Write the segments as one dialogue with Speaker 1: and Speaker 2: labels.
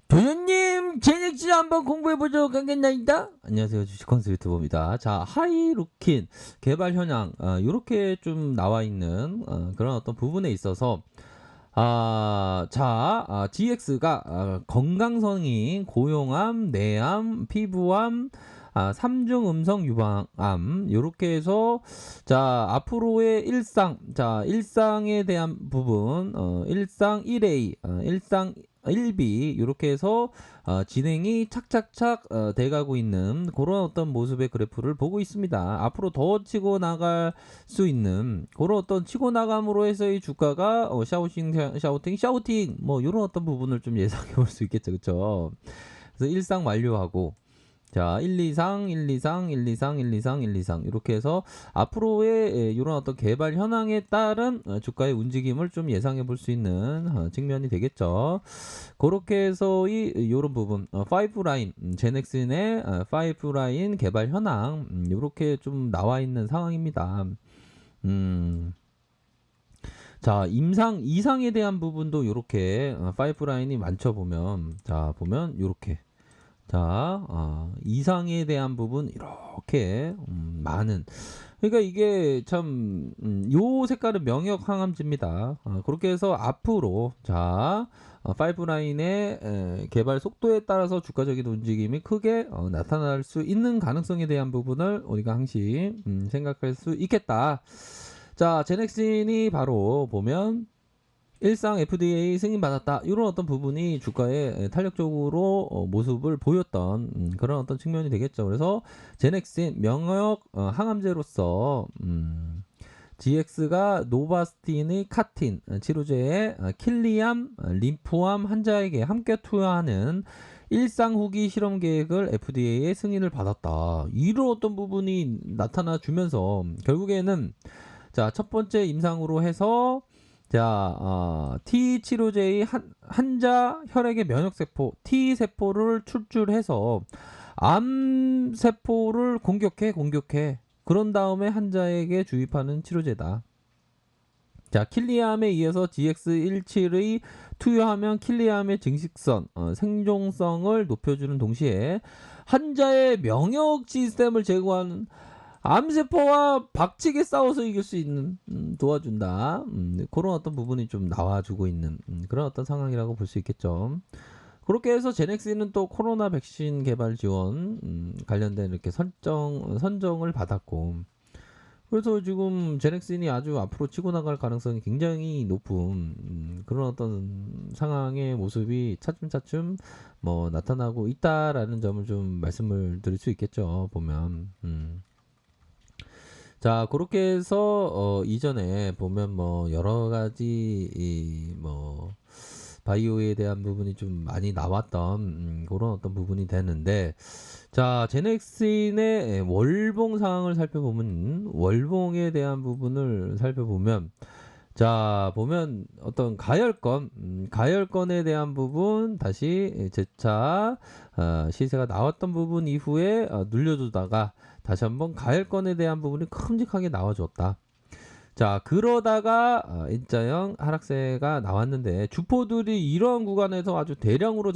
Speaker 1: 도련님, 제넥시 한번 공부해보도록 하겠나이다. 안녕하세요, 주식consul 유튜버입니다. 자, 하이루킨 개발 현황, 요렇게 좀 나와 있는 그런 어떤 부분에 있어서 GX가 건강성인 고용암, 내암, 피부암, 3중 음성 유방암 요렇게 해서 앞으로의 일상에 대한 부분, 일상 1A, 일상 1B 이렇게 해서 진행이 착착착 돼가고 있는 그런 어떤 모습의 그래프를 보고 있습니다. 앞으로 더 치고 나갈 수 있는 그런 어떤 치고 나감으로 해서 이 주가가 샤우팅 뭐 이런 어떤 부분을 좀 예상해 볼 수 있겠죠, 그렇죠? 그래서 일상 완료하고 1, 2, 상, 1, 2, 상, 1, 2, 상, 1, 2, 상, 1, 2, 상 이렇게 해서 앞으로의 이런 어떤 개발 현황에 따른 주가의 움직임을 좀 예상해 볼 수 있는 측면이 되겠죠. 그렇게 해서 이런 부분, 파이프 라인, 제넥슨의 파이프 라인 개발 현황 이렇게 좀 나와 있는 상황입니다. 음. 이상에 대한 부분도 이렇게 파이프라인이 많죠 보면 보면 이렇게 이상에 대한 부분 이렇게 많은 그러니까 이게 참 요 색깔은 명역 항암제입니다. 그렇게 해서 앞으로 파이프라인의 개발 속도에 따라서 주가적인 움직임이 크게 나타날 수 있는 가능성에 대한 부분을 우리가 항시 생각할 수 있겠다. 제넥신이 바로 보면 일상 FDA 승인받았다. 이런 어떤 부분이 주가에 탄력적으로 모습을 보였던 그런 어떤 측면이 되겠죠. 그래서 제넥신 명역 항암제로서 GX가 노바스틴의 카틴 치료제에 킬리암, 림프암 환자에게 함께 투여하는 일상 후기 실험 계획을 FDA의 승인을 받았다. 이런 어떤 부분이 나타나 주면서 결국에는 첫 번째 임상으로 해서 T 치료제의 환자 혈액의 면역세포 T 세포를 출출해서 암 세포를 공격해 그런 다음에 환자에게 주입하는 치료제다. 킬리암에 이어서 GX17의 투여하면 킬리암의 증식성, 생존성을 높여주는 동시에 환자의 면역 시스템을 제고하는 암세포와 박치게 싸워서 이길 수 있는 도와준다. 그런 어떤 부분이 좀 나와주고 있는 그런 어떤 상황이라고 볼 수 있겠죠. 그렇게 해서 제넥스는 또 코로나 백신 개발 지원 관련된 이렇게 선정을 받았고 그래서 지금 제넥슨이 아주 앞으로 치고 나갈 가능성이 굉장히 높은 그런 어떤 상황의 모습이 차츰차츰 뭐 나타나고 있다라는 점을 좀 말씀을 드릴 수 있겠죠. 보면 그렇게 해서 이전에 보면 뭐 여러 가지 뭐 바이오에 대한 부분이 좀 많이 나왔던 그런 어떤 부분이 되는데 제넥슨의 월봉 상황을 살펴보면 월봉에 대한 부분을 살펴보면 보면 어떤 가열건에 대한 부분 다시 재차 시세가 나왔던 부분 이후에 눌려주다가 다시 한번 가열건에 대한 부분이 큼직하게 나와줬다. 그러다가 일자형 하락세가 나왔는데 주포들이 이러한 구간에서 아주 대량으로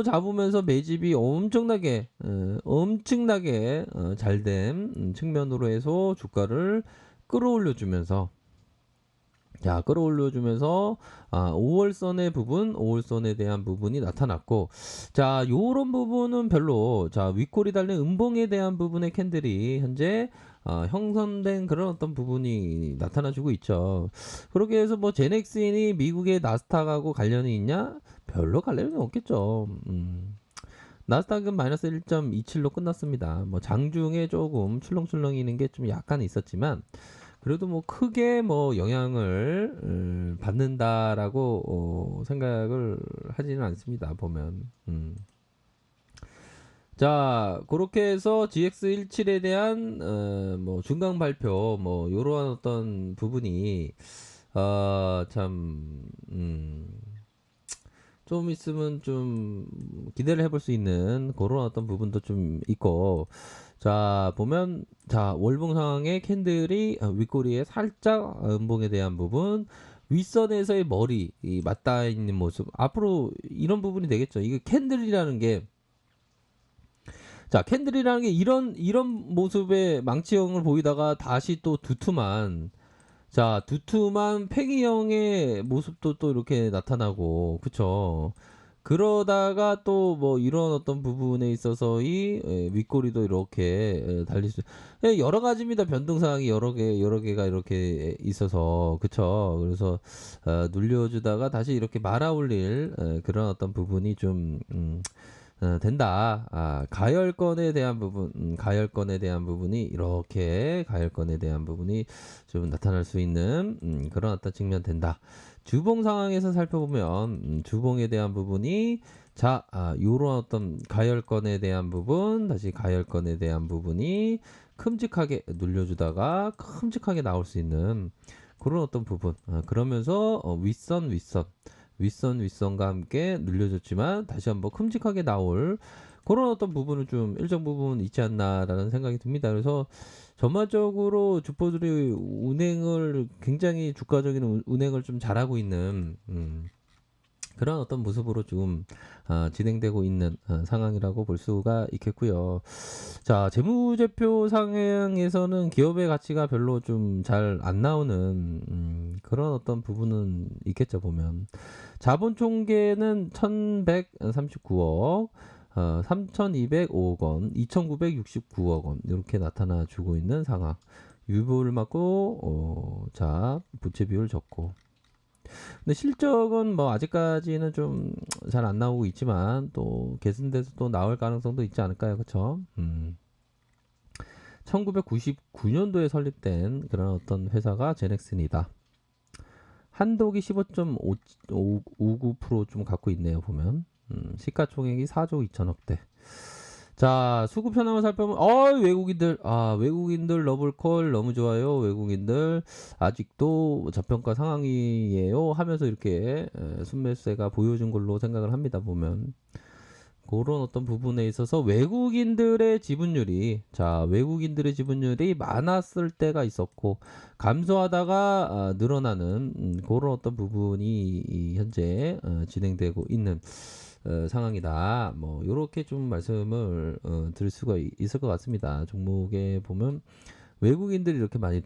Speaker 1: 잡으면서 매집이 엄청나게 잘된 측면으로 해서 주가를 끌어올려주면서 5월선에 대한 부분이 나타났고 요런 부분은 별로 윗골이 달린 음봉에 대한 부분의 캔들이 현재 형성된 그런 어떤 부분이 나타나주고 있죠. 그렇게 해서 뭐 제넥슨이 미국의 나스닥하고 관련이 있냐? 별로 관련이 없겠죠. 나스닥은 마이너스 1.27로 끝났습니다. 뭐 장중에 조금 출렁출렁이는 게 좀 약간 있었지만 그래도 뭐 크게 뭐 영향을 받는다라고 생각을 하지는 않습니다. 보면. 그렇게 해서 GX17에 대한 뭐 중간 발표 뭐 요러한 어떤 부분이 좀 있으면 좀 기대를 해볼 수 있는 그런 어떤 부분도 좀 있고 보면 월봉 상황의 캔들이 윗꼬리에 살짝 음봉에 대한 부분 윗선에서의 머리 이 맞닿아 있는 모습 앞으로 이런 부분이 되겠죠. 이게 캔들이라는 게 자, 캔들이라는 게 이런 모습의 망치형을 보이다가 다시 또 두툼한 자, 두툼한 팽이형의 모습도 또 이렇게 나타나고 그쵸. 그러다가 또 뭐 이런 어떤 부분에 있어서 윗꼬리도 이렇게 달릴 수 여러 가지입니다. 변동 사항이 여러 개가 이렇게 있어서 그쵸. 그래서 눌려주다가 다시 이렇게 말아 올릴 그런 어떤 부분이 좀 된다. 가열건에 대한 부분, 가열건에 대한 부분이 이렇게 가열건에 대한 부분이 좀 나타날 수 있는 그런 어떤 측면 된다. 주봉 상황에서 살펴보면 주봉에 대한 부분이 자, 요런 어떤 가열건에 대한 부분, 다시 가열건에 대한 부분이 큼직하게 눌려주다가 큼직하게 나올 수 있는 그런 어떤 부분. 그러면서 윗선과 함께 눌려줬지만 다시 한번 큼직하게 나올 그런 어떤 부분은 좀 일정 부분 있지 않나라는 생각이 듭니다. 그래서 전반적으로 주포들이 운행을 굉장히 주가적인 운행을 좀 잘하고 있는 그런 어떤 모습으로 지금 진행되고 있는 상황이라고 볼 수가 있겠고요. 자, 재무제표 상황에서는 기업의 가치가 별로 좀 잘 안 나오는 그런 어떤 부분은 있겠죠 보면. 자본 총계는 1,139억, 3,205억 원, 2,969억 원 이렇게 나타나 주고 있는 상황. 유보를 맞고 자 부채 비율 적고. 근데 실적은 뭐 아직까지는 좀 잘 안 나오고 있지만 또 개선돼서 또 나올 가능성도 있지 않을까요, 그렇죠? 1999년도에 설립된 그런 어떤 회사가 제넥슨이다. 한독이 15.59% 좀 갖고 있네요, 보면. 시가총액이 4조 2천억대. 자, 수급 현황을 살펴보면, 외국인들 러블콜 너무 좋아요. 외국인들 아직도 저평가 상황이에요. 하면서 이렇게 순매수세가 보여준 걸로 생각을 합니다, 보면. 그런 어떤 부분에 있어서 외국인들의 지분율이 많았을 때가 있었고 감소하다가 늘어나는 그런 어떤 부분이 현재 진행되고 있는 상황이다. 뭐 이렇게 좀 말씀을 드릴 수가 있을 것 같습니다. 종목에 보면 외국인들이 이렇게 많이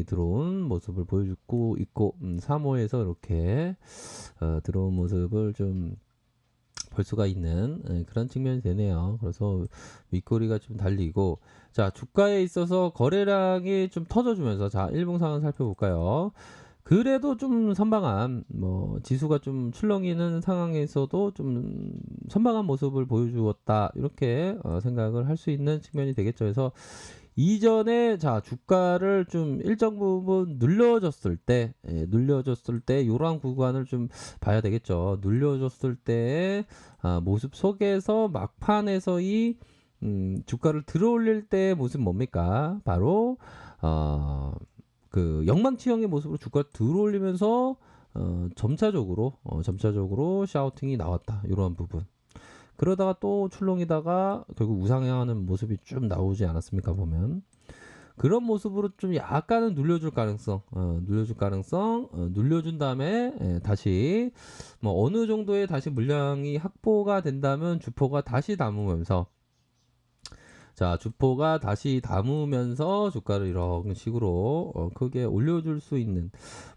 Speaker 1: 들어온 모습을 보여주고 있고 3호에서 이렇게 들어온 모습을 좀 볼 수가 있는 그런 측면이 되네요. 그래서 윗꼬리가 좀 달리고 자 주가에 있어서 거래량이 좀 터져주면서 자 일봉 상황 살펴볼까요? 그래도 좀 선방한 뭐 지수가 좀 출렁이는 상황에서도 좀 선방한 모습을 보여주었다 이렇게 생각을 할 수 있는 측면이 되겠죠. 그래서 이전에 자 주가를 좀 일정 부분 눌려줬을 때 요러한 구간을 좀 봐야 되겠죠. 눌려줬을 때의 모습 속에서 막판에서 주가를 들어올릴 때의 모습 뭡니까? 바로 그 영망치형의 모습으로 주가를 들어올리면서 점차적으로 샤우팅이 나왔다. 이러한 부분. 그러다가 또 출렁이다가 결국 우상향하는 모습이 좀 나오지 않았습니까 보면 그런 모습으로 좀 약간은 눌려준 다음에 다시 뭐 어느 정도의 다시 물량이 확보가 된다면 주포가 다시 담으면서 자, 주포가 다시 담으면서 주가를 이런 식으로 크게 올려줄 수 있는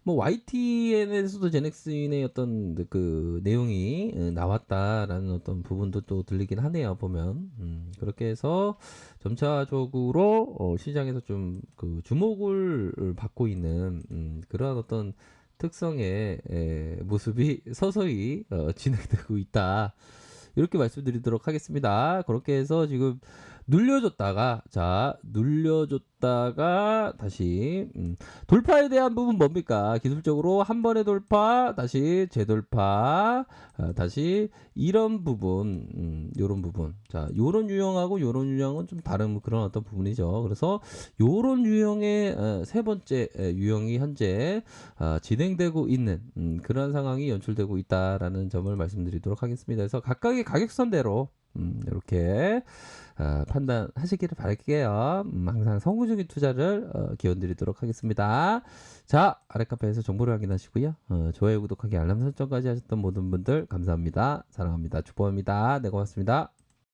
Speaker 1: 뭐 YTN에서도 제넥슨의 어떤 그 내용이 나왔다라는 어떤 부분도 또 들리긴 하네요 보면 그렇게 해서 점차적으로 시장에서 좀 그 주목을 받고 있는 그런 어떤 특성의 모습이 서서히 진행되고 있다. 이렇게 말씀드리도록 하겠습니다. 그렇게 해서 지금 눌려줬다가 다시 돌파에 대한 부분 뭡니까? 기술적으로 한 번의 돌파, 다시 재돌파, 다시 이런 부분, 요런 부분. 자, 요런 유형하고 요런 유형은 좀 다른 그런 어떤 부분이죠. 그래서 요런 유형의 세 번째 유형이 현재 진행되고 있는 그런 상황이 연출되고 있다라는 점을 말씀드리도록 하겠습니다. 그래서 각각의 가격선대로 이렇게 판단하시기를 바랄게요. 항상 성공적인 투자를 기원 드리도록 하겠습니다. 자, 아래 카페에서 정보를 확인하시고요. 좋아요, 구독하기, 알람 설정까지 하셨던 모든 분들 감사합니다. 사랑합니다. 축복합니다. 네, 고맙습니다.